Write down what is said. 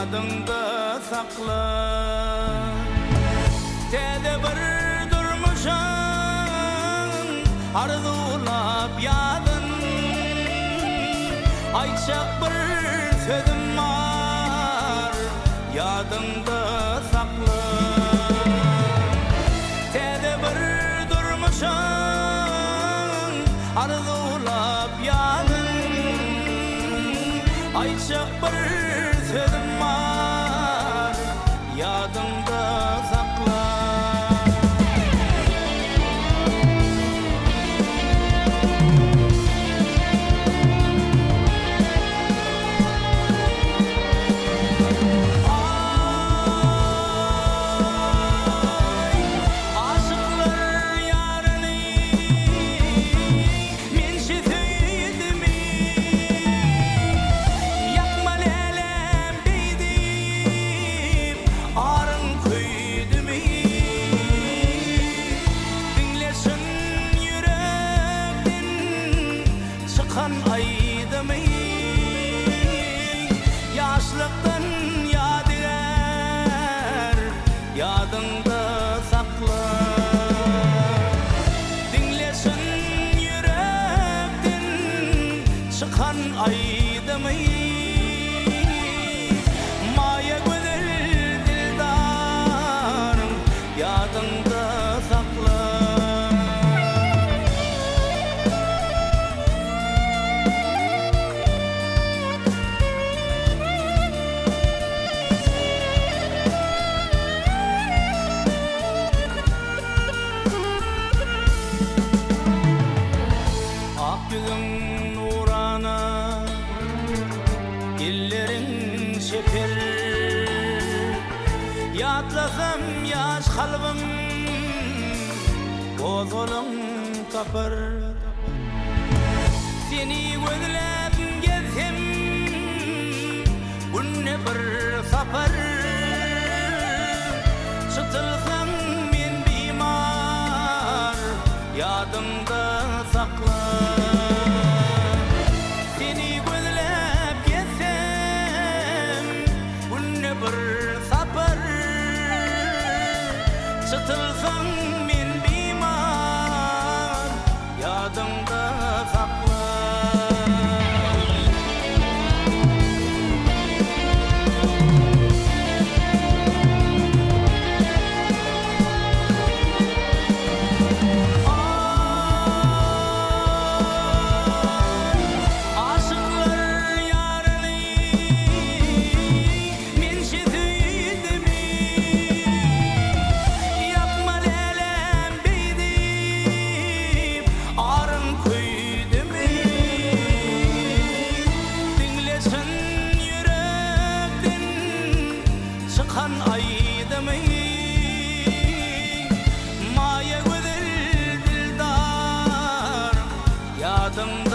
yadında sakla. Tede bir durmuşan arzulap yadın, ayçak bir sözüm var yadında sakla. Tede bir durmuşan arzulap yadın, ayçak bir sözüm var yadında sakla. Yaşlıktan yadigar yadında sakla. Dinlesin yürekten çıkan aydımı, maya güzel dildarım yadında sakla. Yüzün nurana, dillerin şeker, yatlasam yaş kalbim bozulun kapar. Seni gözlep gezsem bu ne bir safar, çıtılsam men bimar yadımda sakla. Çıtılsam men bimar yadımda sakla. Aydımı, maya güzel dildar yadımda